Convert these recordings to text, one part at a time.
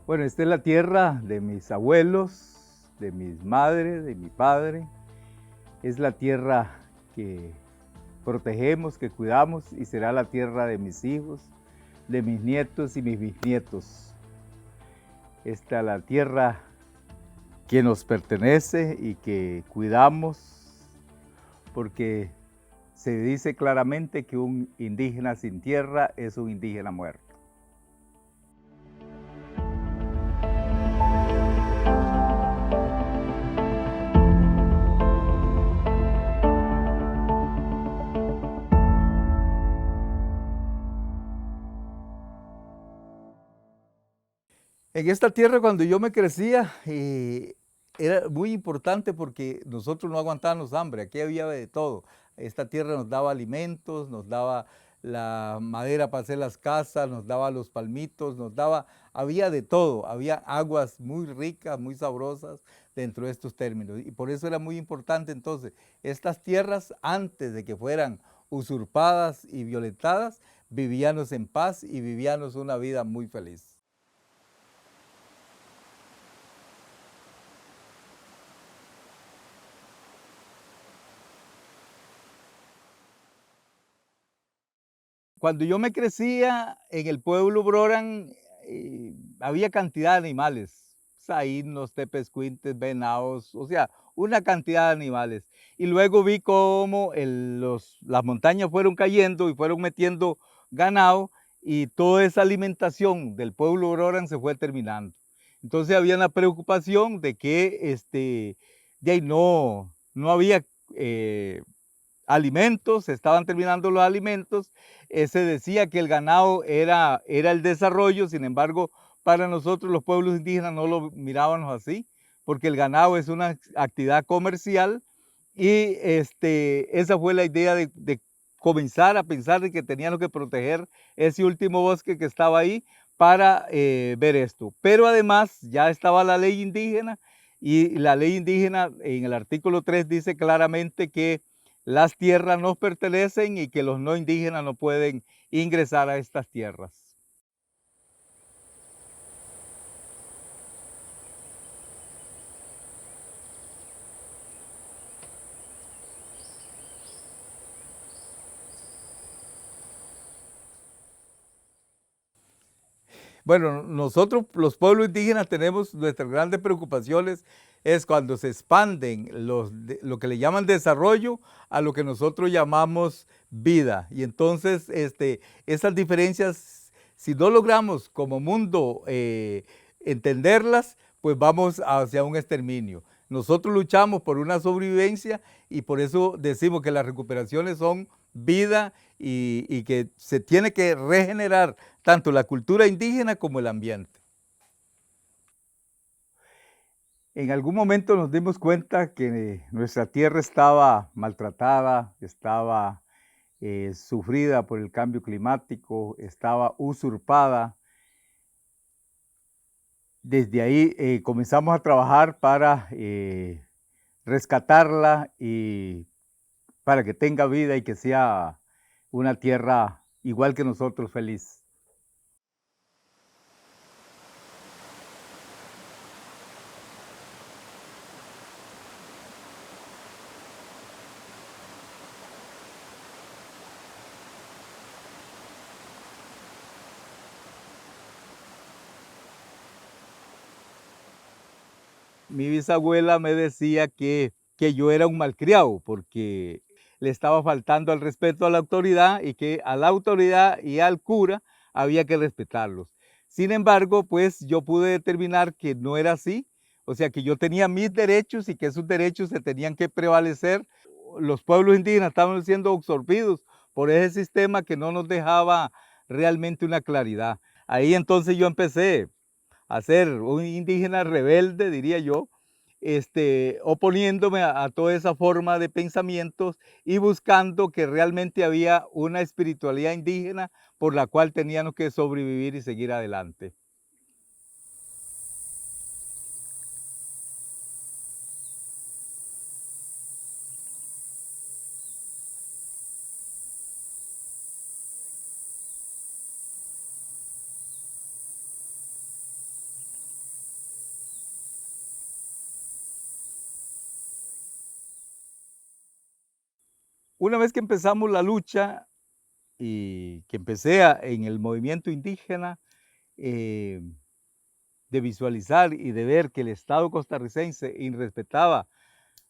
Bueno, esta es la tierra de mis abuelos, de mis madres, de mi padre. Es la tierra que protegemos, que cuidamos y será la tierra de mis hijos, de mis nietos y mis bisnietos. Esta es la tierra que nos pertenece y que cuidamos porque se dice claramente que un indígena sin tierra es un indígena muerto. En esta tierra cuando yo me crecía era muy importante porque nosotros no aguantábamos hambre, aquí había de todo. Esta tierra nos daba alimentos, nos daba la madera para hacer las casas, nos daba los palmitos, había de todo, había aguas muy ricas, muy sabrosas dentro de estos términos. Y por eso era muy importante entonces, estas tierras antes de que fueran usurpadas y violentadas, vivíamos en paz y vivíamos una vida muy feliz. Cuando yo me crecía en el pueblo Broran, había cantidad de animales, saínos, tepezcuintes, venados, o sea, una cantidad de animales. Y luego vi cómo las montañas fueron cayendo y fueron metiendo ganado y toda esa alimentación del pueblo Broran se fue terminando. Entonces había una preocupación de que de ahí no había alimentos, se estaban terminando los alimentos, se decía que el ganado era el desarrollo, sin embargo, para nosotros los pueblos indígenas no lo mirábamos así, porque el ganado es una actividad comercial y esa fue la idea de comenzar a pensar de que teníamos que proteger ese último bosque que estaba ahí para ver esto. Pero además ya estaba la ley indígena y la ley indígena en el artículo 3 dice claramente que las tierras nos pertenecen y que los no indígenas no pueden ingresar a estas tierras. Bueno, nosotros los pueblos indígenas tenemos nuestras grandes preocupaciones es cuando se expanden lo que le llaman desarrollo a lo que nosotros llamamos vida. Y entonces esas diferencias, si no logramos como mundo entenderlas, pues vamos hacia un exterminio. Nosotros luchamos por una sobrevivencia y por eso decimos que las recuperaciones son vida y que se tiene que regenerar tanto la cultura indígena como el ambiente. En algún momento nos dimos cuenta que nuestra tierra estaba maltratada, estaba sufrida por el cambio climático, estaba usurpada. Desde ahí comenzamos a trabajar para rescatarla y para que tenga vida y que sea una tierra igual que nosotros feliz. Mi bisabuela me decía que yo era un malcriado porque le estaba faltando al respeto a la autoridad y que a la autoridad y al cura había que respetarlos. Sin embargo, pues yo pude determinar que no era así, o sea que yo tenía mis derechos y que esos derechos se tenían que prevalecer. Los pueblos indígenas estaban siendo absorbidos por ese sistema que no nos dejaba realmente una claridad. Ahí entonces yo empecé a ser un indígena rebelde, diría yo, oponiéndome a toda esa forma de pensamientos y buscando que realmente había una espiritualidad indígena por la cual teníamos que sobrevivir y seguir adelante. Una vez que empezamos la lucha y que empecé en el movimiento indígena, eh, de visualizar y de ver que el Estado costarricense irrespetaba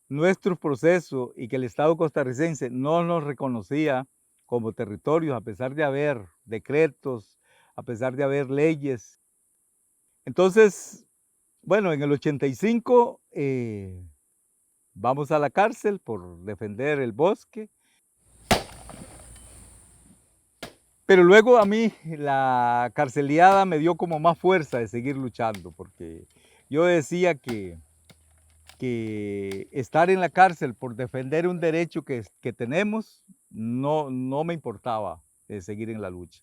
nuestros procesos y que el Estado costarricense no nos reconocía como territorios, a pesar de haber decretos, a pesar de haber leyes. Entonces, bueno, en el 85 vamos a la cárcel por defender el bosque, pero luego a mí la carceliada me dio como más fuerza de seguir luchando, porque yo decía que estar en la cárcel por defender un derecho que tenemos no me importaba seguir en la lucha.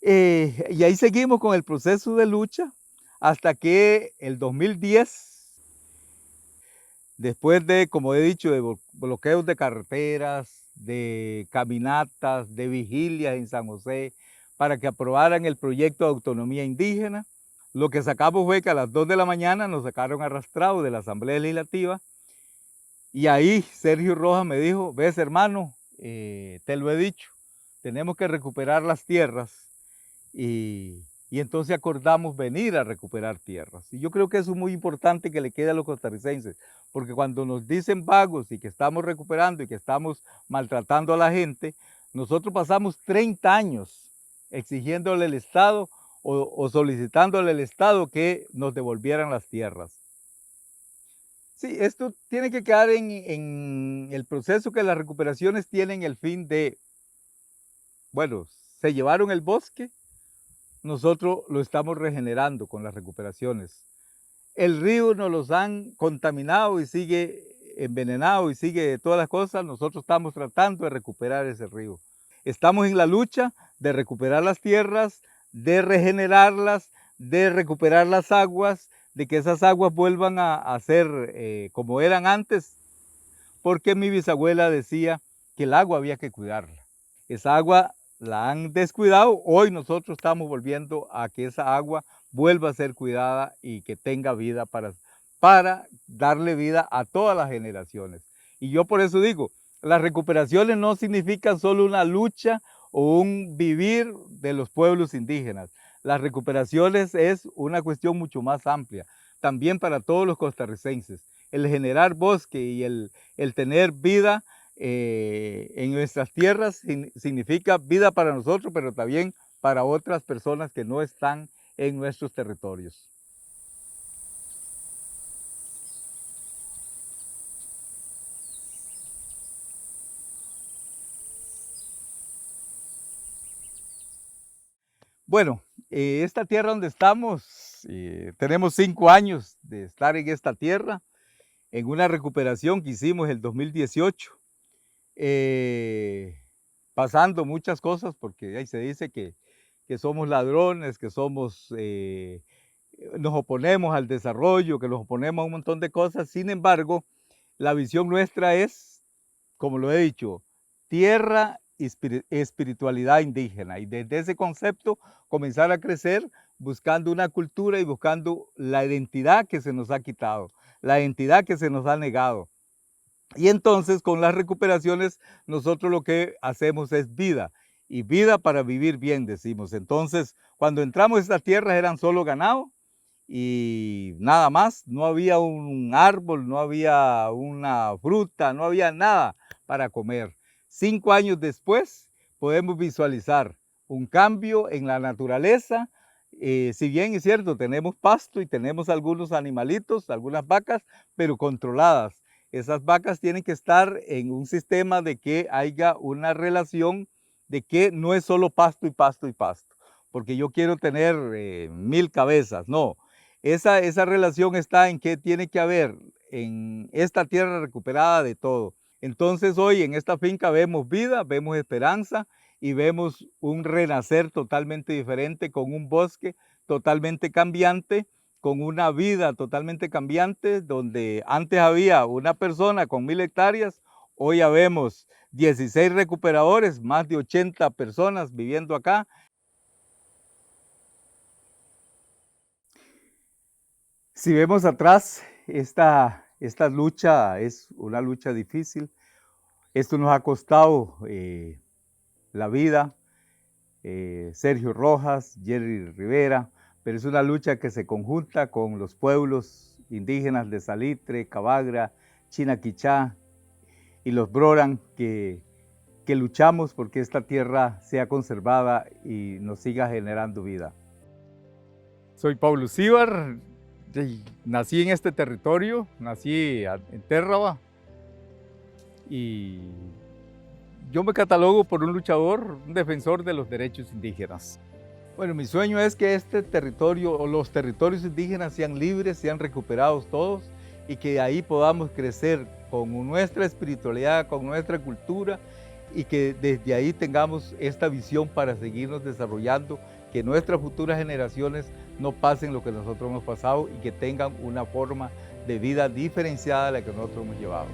Y ahí seguimos con el proceso de lucha hasta que el 2010, después de, como he dicho, de bloqueos de carreteras, de caminatas, de vigilias en San José, para que aprobaran el proyecto de autonomía indígena, lo que sacamos fue que a las 2 de la mañana nos sacaron arrastrados de la Asamblea Legislativa y ahí Sergio Rojas me dijo, ves hermano, te lo he dicho, tenemos que recuperar las tierras y entonces acordamos venir a recuperar tierras. Y yo creo que eso es muy importante que le quede a los costarricenses, porque cuando nos dicen vagos y que estamos recuperando y que estamos maltratando a la gente, nosotros pasamos 30 años exigiéndole al Estado o solicitándole al Estado que nos devolvieran las tierras. Sí, esto tiene que quedar en el proceso que las recuperaciones tienen el fin de, bueno, se llevaron el bosque, nosotros lo estamos regenerando con las recuperaciones. El río nos los han contaminado y sigue envenenado y sigue todas las cosas, nosotros estamos tratando de recuperar ese río. Estamos en la lucha de recuperar las tierras, de regenerarlas, de recuperar las aguas, de que esas aguas vuelvan a ser como eran antes, porque mi bisabuela decía que el agua había que cuidarla. Esa agua la han descuidado, hoy nosotros estamos volviendo a que esa agua vuelva a ser cuidada y que tenga vida para darle vida a todas las generaciones. Y yo por eso digo, las recuperaciones no significan solo una lucha o un vivir de los pueblos indígenas. Las recuperaciones es una cuestión mucho más amplia, también para todos los costarricenses. El generar bosque y el tener vida en nuestras tierras significa vida para nosotros, pero también para otras personas que no están en nuestros territorios. Bueno, esta tierra donde estamos, tenemos 5 años de estar en esta tierra, en una recuperación que hicimos el 2018, pasando muchas cosas, porque ahí se dice que somos ladrones, que somos, nos oponemos al desarrollo, que nos oponemos a un montón de cosas. Sin embargo, la visión nuestra es, como lo he dicho, tierra y espiritualidad indígena. Y desde ese concepto comenzar a crecer buscando una cultura y buscando la identidad que se nos ha quitado, la identidad que se nos ha negado. Y entonces con las recuperaciones nosotros lo que hacemos es vida, y vida para vivir bien, decimos. Entonces, cuando entramos a estas tierras eran solo ganado y nada más, no había un árbol, no había una fruta, no había nada para comer. 5 años después podemos visualizar un cambio en la naturaleza. Si bien es cierto, tenemos pasto y tenemos algunos animalitos, algunas vacas, pero controladas. Esas vacas tienen que estar en un sistema de que haya una relación de que no es solo pasto y pasto y pasto, porque yo quiero tener 1000 cabezas, no. Esa relación está en que tiene que haber en esta tierra recuperada de todo. Entonces hoy en esta finca vemos vida, vemos esperanza y vemos un renacer totalmente diferente con un bosque totalmente cambiante, con una vida totalmente cambiante, donde antes había una persona con 1000 hectáreas, hoy ya vemos 16 recuperadores, más de 80 personas viviendo acá. Si vemos atrás, esta lucha es una lucha difícil. Esto nos ha costado la vida, Sergio Rojas, Jerry Rivera, pero es una lucha que se conjunta con los pueblos indígenas de Salitre, Cabagra, Chinaquichá y los Broran, que luchamos porque esta tierra sea conservada y nos siga generando vida. Soy Pablo Cíbar, nací en este territorio, nací en Térraba y yo me catalogo por un luchador, un defensor de los derechos indígenas. Bueno, mi sueño es que este territorio o los territorios indígenas sean libres, sean recuperados todos y que de ahí podamos crecer con nuestra espiritualidad, con nuestra cultura y que desde ahí tengamos esta visión para seguirnos desarrollando, que nuestras futuras generaciones no pasen lo que nosotros hemos pasado y que tengan una forma de vida diferenciada a la que nosotros hemos llevado.